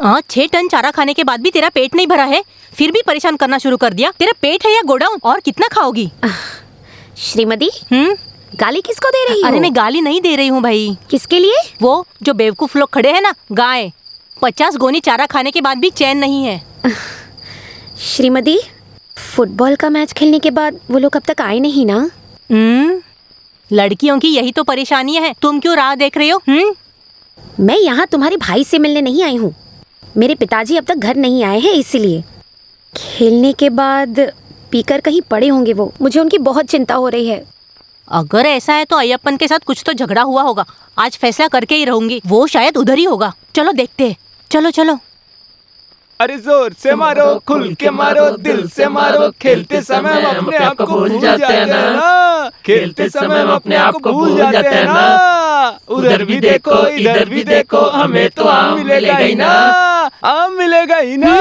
हाँ, 6 टन चारा खाने के बाद भी तेरा पेट नहीं भरा है, फिर भी परेशान करना शुरू कर दिया। तेरा पेट है या गोडाउन? और कितना खाओगी? श्रीमती, गाली किसको दे रही हो? अरे मैं गाली नहीं दे रही हूँ भाई। किसके लिए? वो जो बेवकूफ लोग खड़े हैं ना, गाय। 50 गोनी चारा खाने के बाद भी चैन नहीं है। श्रीमती, फुटबॉल का मैच खेलने के बाद वो लोग अब तक आए नहीं ना? लड़कियों की यही तो परेशानी है। तुम क्यों राह देख रही हो? मैं यहाँ तुम्हारे भाई से मिलने नहीं आई हूँ। मेरे पिताजी अब तक घर नहीं आए हैं, इसीलिए। खेलने के बाद पीकर कहीं पड़े होंगे वो। मुझे उनकी बहुत चिंता हो रही है। अगर ऐसा है तो अय्यप्पन के साथ कुछ तो झगड़ा हुआ होगा। आज फैसला करके ही रहूंगी। वो शायद उधर ही होगा। चलो देखते हैं। चलो चलो। अरे जोर से मारो, खुल के मारो, दिल से मारो। खेलते समय हम अपने आप को भूल जाते हैं ना। खेलते समय हम अपने आप को भूल जाते हैं ना। उधर भी देखो, इधर भी देखो, हमें तो आम मिलेगा ही ना। आम मिलेगा ही ना।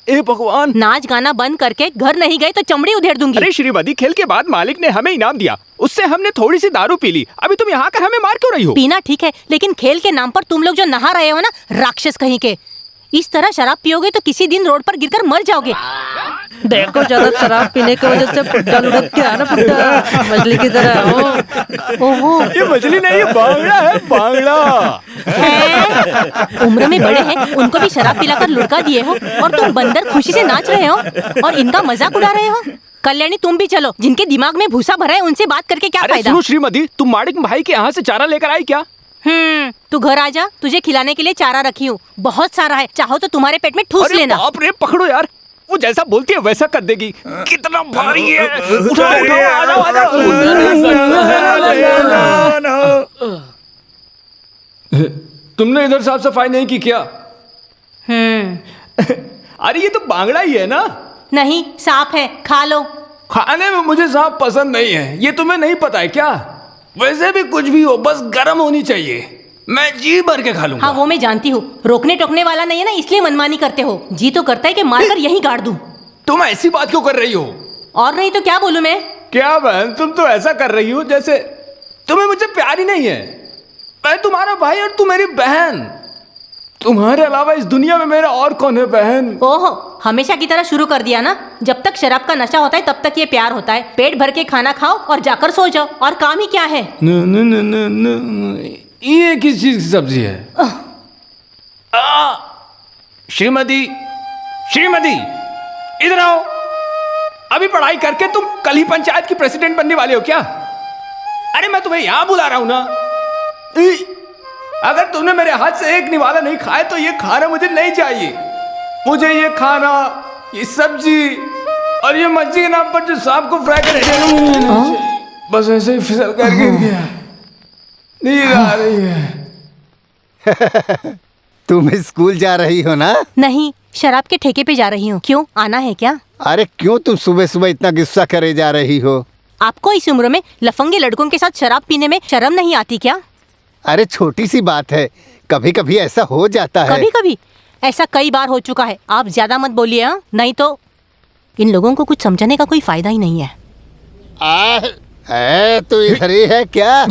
ए भगवान! नाच गाना बंद करके घर नहीं गए तो चमड़ी उधेड़ दूंगी। अरे श्रीमती, खेल के बाद मालिक ने हमें इनाम दिया, उससे हमने थोड़ी सी दारू पी ली। अभी तुम यहाँ कर हमें मार क्यों रही हो? पीना ठीक है, लेकिन खेल के नाम पर तुम लोग जो नहा रहे हो ना, राक्षस कहीं के, इस तरह शराब पियोगे तो किसी दिन रोड पर गिरकर मर जाओगे। देखो जरा, शराब पीने की वजह से पुट्टा लुढ़क के आ ना, पुट्टा मछली की तरह। ओहो, ये मछली नहीं, ये बांगड़ा है, बांगड़ा है। उम्र में बड़े हैं, उनको भी शराब पिलाकर लुढ़का दिए हो और तुम बंदर खुशी से नाच रहे हो और इनका मजाक उड़ा रहे हो। कल्याणी, तुम भी चलो। जिनके दिमाग में भूसा भरा है उनसे बात करके क्या फायदा? सुनो श्रीमती, तुम मालिक भाई के यहाँ से चारा लेकर आई क्या? तू घर आजा, तुझे खिलाने के लिए चारा रखी हूँ। बहुत सारा है, चाहो तो तुम्हारे पेट में ठूस लेना। बाप रे, पकड़ो यार, वो जैसा बोलती है वैसा कर देगी। कितना भारी है। उठाओ उठाओ, आ जाओ आ जाओ। तुमने इधर साफ सफाई नहीं की क्या? अरे ये तो बांगड़ा ही है ना? नहीं, सांप है, खा लो। खाने में मुझे सांप पसंद नहीं है, ये तुम्हें नहीं पता है क्या? वैसे भी कुछ भी हो, बस गर्म होनी चाहिए। मैं जी भर के खा लूंगा। हाँ, वो मैं जानती हूँ। रोकने टोकने वाला नहीं है ना, इसलिए मनमानी करते हो। जी तो करता है कि मारकर यहीं गाड़ दूं। तुम ऐसी बात क्यों कर रही हो? और नहीं तो क्या बोलूं मैं? क्या बहन, तुम तो ऐसा कर रही हो जैसे तुम्हें मुझसे प्यार ही नहीं है। मैं तुम्हारा भाई और तू मेरी बहन। तुम्हारे अलावा इस दुनिया में मेरा और कौन है बहन? ओहो, हमेशा की तरह शुरू कर दिया ना। जब तक शराब का नशा होता है तब तक ये प्यार होता है। पेट भर के खाना खाओ और जाकर सो जाओ, और काम ही क्या है? ये किस चीज की सब्जी है? श्रीमती, श्रीमती, इधर आओ। अभी पढ़ाई करके तुम कल ही पंचायत की प्रेसिडेंट बनने वाले हो क्या? अरे मैं तुम्हें यहां बुला रहा हूं ना। अगर तुमने मेरे हाथ से एक निवाला नहीं खाया तो ये खाना मुझे नहीं चाहिए। मुझे ये खाना, ये सब्जी और ये मच्छी के नाम पर जो सांप को फ्राई कर बस ऐसे ही फिसल कर गिर गया। नींद आ रही है। तुम स्कूल जा रही हो ना? नहीं, शराब के ठेके पे जा रही हूँ। क्यों, आना है क्या? अरे क्यों तुम सुबह सुबह इतना गुस्सा करे जा रही हो? आपको इस उम्र में लफंगे लड़कों के साथ शराब पीने में शर्म नहीं आती क्या? अरे छोटी सी बात है, कभी कभी ऐसा हो जाता है। कभी कभी ऐसा कई बार हो चुका है। आप ज्यादा मत बोलिए, हाँ? नहीं तो इन लोगों को कुछ समझने का कोई फायदा ही नहीं है। तो इधर ही है क्या?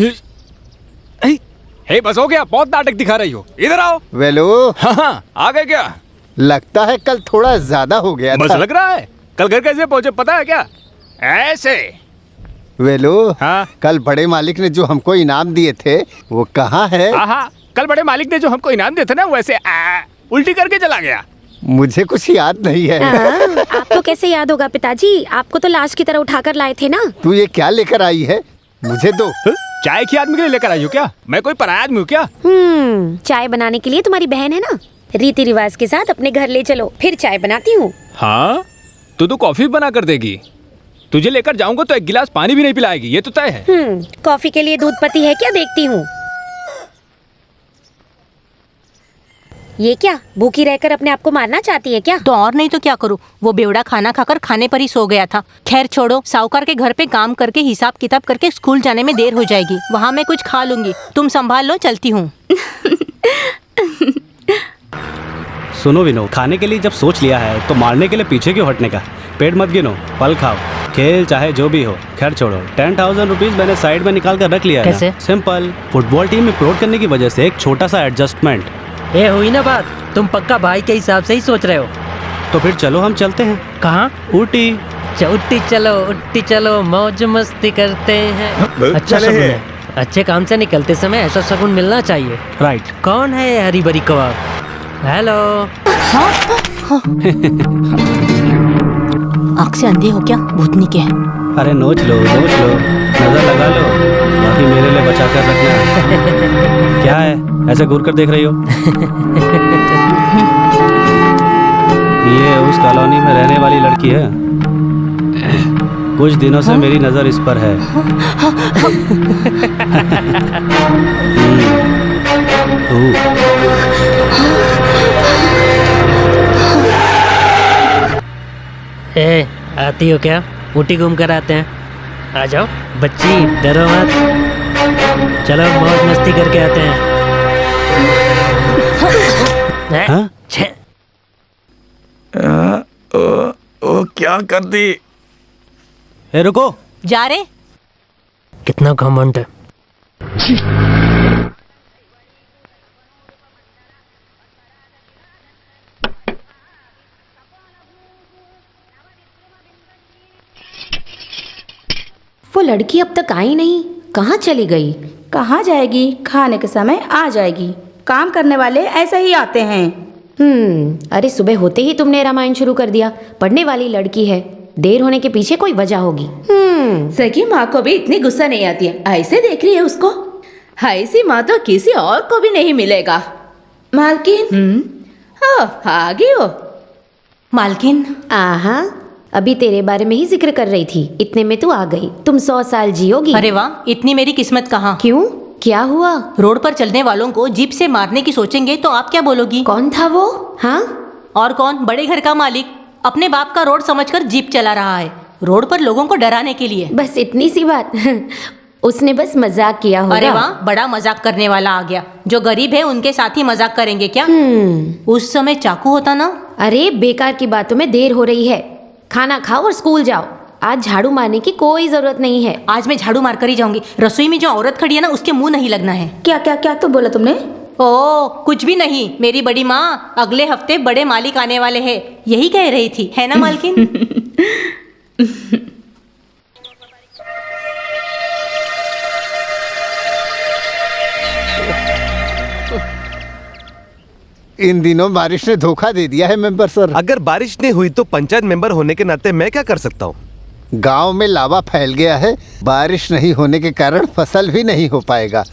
हे, बस हो गया, बहुत नाटक दिखा रही हो। इधर आओ। वेलो। हाँ, आ गए क्या? लगता है कल थोड़ा ज्यादा हो गया बस था। लग रहा है। कल घर कैसे पहुंचे पता है क्या? ऐसे। वेलो। हाँ? कल बड़े मालिक ने जो हमको इनाम दिए थे वो कहाँ है? हाँ, कल बड़े मालिक ने जो हमको इनाम दिए थे ना, वैसे उल्टी करके चला गया। मुझे कुछ याद नहीं है। आपको कैसे याद होगा पिताजी? आपको तो लाश की तरह उठाकर लाए थे ना। तू ये क्या लेकर आई है? मुझे दो। चाय की आदमी के लिए लेकर आई हो क्या? मैं कोई पराया आदमी हूँ क्या? चाय बनाने के लिए तुम्हारी बहन है ना। रीति रिवाज के साथ अपने घर ले चलो, फिर चाय बनाती हूँ। हाँ, तो कॉफी बना कर देगी। तुझे लेकर जाऊंगा तो एक गिलास पानी भी नहीं पिलाएगी, ये तो तय है। कॉफी के लिए दूध पती है क्या? देखती हूँ। ये क्या, भूखी रहकर अपने आप को मारना चाहती है क्या? तो और नहीं तो क्या करूँ, वो बेवड़ा खाना खाकर खाने पर ही सो गया था। खैर छोड़ो, साहूकार के घर पे काम करके हिसाब किताब करके स्कूल जाने में देर हो जाएगी। वहाँ मैं कुछ खा लूंगी, तुम संभाल लो, चलती हूँ। सुनो विनो, खाने के लिए जब सोच लिया है तो मारने के लिए पीछे क्यों हटने का? पेट मत गिनो, फल खाओ, खेल चाहे जो भी हो। खैर छोड़ो, 10,000 रुपीज मैंने साइड में निकाल कर रख लिया है। कैसे? सिंपल, फुटबॉल टीम में प्रमोट करने की वजह से एक छोटा सा एडजस्टमेंट। ये हुई ना बात, तुम पक्का भाई के हिसाब से ही सोच रहे हो। तो फिर चलो हम चलते हैं। कहाँ? ऊटी। उट्टी चलो मौज मस्ती करते हैं। अच्छा चले शगुन हैं। है। अच्छे काम से निकलते समय ऐसा शगुन मिलना चाहिए। राइट। कौन है ये हरी भरी कबाब? हेलो। आँख से अंधे हो क्या? भूतनी के है। अरे नोच लो नजर लगा लो, बाकी मेरे लिए बचा कर रखना। क्या है ऐसे घूर कर देख रही हो? ये उस कॉलोनी में रहने वाली लड़की है। कुछ दिनों से मेरी नजर इस पर है। ए, आती हो क्या? ऊटी घूम कर आते हैं। आ जाओ बच्ची, डरो मत। चलो मौज मस्ती करके आते हैं। हाँ? छे। ओ क्या कर दी? ए रुको। जा रे। कितना घमंड है। वो लड़की अब तक आई नहीं, कहाँ चली गई? कहाँ जाएगी? खाने के समय आ जाएगी। काम करने वाले ऐसे ही आते हैं। अरे सुबह होते ही तुमने रामायण शुरू कर दिया। पढ़ने वाली लड़की है, देर होने के पीछे कोई वजह होगी। सगी माँ को भी इतनी गुस्सा नहीं आती है, ऐसे देख रही है उसको। ऐसी माँ तो किसी और को भी नहीं मिलेगा। मालकिन, आ गई हो। मालकिन, आहा, अभी तेरे बारे में ही जिक्र कर रही थी, इतने में तू आ गई। तुम 100 साल जियोगी। अरे वाह, इतनी मेरी किस्मत कहाँ। क्यों, क्या हुआ? रोड पर चलने वालों को जीप से मारने की सोचेंगे तो आप क्या बोलोगी? कौन था वो? हाँ, और कौन? बड़े घर का मालिक अपने बाप का रोड समझकर जीप चला रहा है, रोड पर लोगों को डराने के लिए। बस इतनी सी बात। उसने बस मजाक किया होगा। अरे वाह, बड़ा मजाक करने वाला आ गया। जो गरीब है उनके साथ ही मजाक करेंगे क्या? उस समय चाकू होता ना। अरे बेकार की बातों में देर हो रही है, खाना खाओ और स्कूल जाओ। आज झाड़ू मारने की कोई जरूरत नहीं है। आज मैं झाड़ू मार कर ही जाऊंगी। रसोई में जो औरत खड़ी है ना, उसके मुंह नहीं लगना है। क्या क्या क्या तो बोला तुमने? ओ कुछ भी नहीं। मेरी बड़ी माँ अगले हफ्ते बड़े मालिक आने वाले हैं, यही कह रही थी, है ना मालकिन? इन दिनों बारिश ने धोखा दे दिया है मेंबर सर। अगर बारिश नहीं हुई तो पंचायत मेंबर होने के नाते मैं क्या कर सकता हूँ? गांव में लावा फैल गया है, बारिश नहीं होने के कारण फसल भी नहीं हो पाएगा।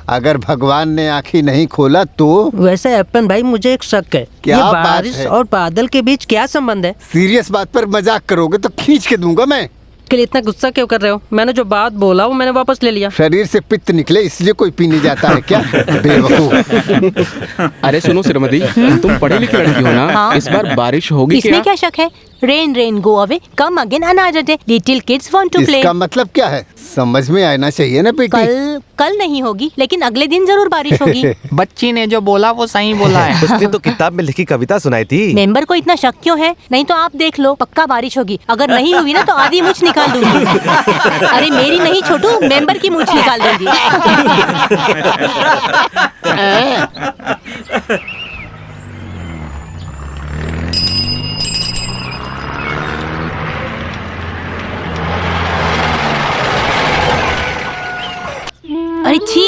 अगर भगवान ने आँखें नहीं खोला तो। वैसे अपन भाई, मुझे एक शक है। क्या ये बात बारिश है? और बादल के बीच क्या संबंध है? सीरियस बात पर मजाक करोगे तो खींच के दूंगा मैं। के लिए इतना गुस्सा क्यों कर रहे हो? मैंने जो बात बोला वो मैंने वापस ले लिया। शरीर से पित्त निकले इसलिए कोई पीने जाता है क्या? बेवकूफ। अरे सुनो श्रीमती, तुम पढ़ी लिखी लड़की हो ना? हाँ। इस बार बारिश होगी इसमें क्या शक है? Rain rain go away, come again another day, little kids want to play. इसका मतलब क्या है? समझ में आना चाहिए ना बेटी। कल नहीं होगी, लेकिन अगले दिन जरूर बारिश होगी। बच्ची ने जो बोला वो सही बोला है। उसने तो किताब में लिखी कविता सुनाई थी। मेंबर को इतना शक क्यों है? नहीं तो आप देख लो, पक्का बारिश होगी। अगर नहीं हुई ना तो आधी मूछ निकाल दूंगी। अरे मेरी नहीं छोटू, मेंबर की मूछ निकाल दूंगी। अरे छी,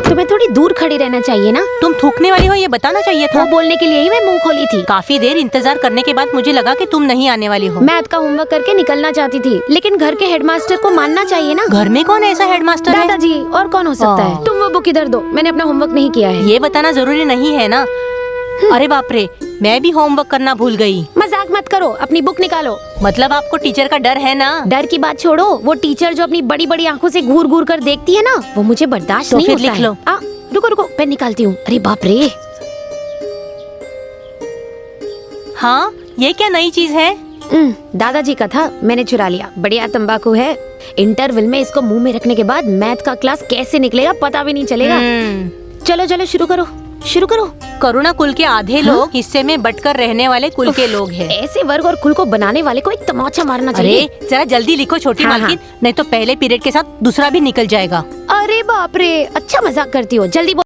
तुम्हें थोड़ी दूर खड़ी रहना चाहिए ना। तुम थूकने वाली हो ये बताना चाहिए था। वो बोलने के लिए ही मैं मुंह खोली थी। काफी देर इंतजार करने के बाद मुझे लगा कि तुम नहीं आने वाली हो। मैथ का होमवर्क करके निकलना चाहती थी, लेकिन घर के हेडमास्टर को मानना चाहिए ना। घर में कौन ऐसा हेडमास्टर है? दादाजी, और कौन हो सकता है? तुम वो बुक इधर दो, मैंने अपना होमवर्क नहीं किया है। ये बताना जरूरी नहीं है ना। अरे बाप रे, मैं भी होमवर्क करना भूल गई। मजाक मत करो, अपनी बुक निकालो। मतलब आपको टीचर का डर है ना? डर की बात छोड़ो, वो टीचर जो अपनी बड़ी बड़ी आंखों से घूर घूर कर देखती है ना, वो मुझे बर्दाश्त तो नहीं फिर होता लिख है। लो। रुको रुको, पेन निकालती हूँ। अरे बाप रे। हाँ, ये क्या नई चीज है? दादाजी का था, मैंने चुरा लिया। बढ़िया तंबाकू है। इंटरवल में इसको मुंह में रखने के बाद मैथ का क्लास कैसे निकलेगा पता भी नहीं चलेगा। चलो चलो शुरू करो, शुरू करो। करुणा कुल के आधे लोग हिस्से में बटकर रहने वाले कुल के लोग हैं। ऐसे वर्ग और कुल को बनाने वाले को एक तमाचा मारना चाहिए। अरे जरा जल्दी लिखो छोटी हाँ, मालकिन, नहीं तो पहले पीरियड के साथ दूसरा भी निकल जाएगा। अरे बाप रे, अच्छा मजाक करती हो, जल्दी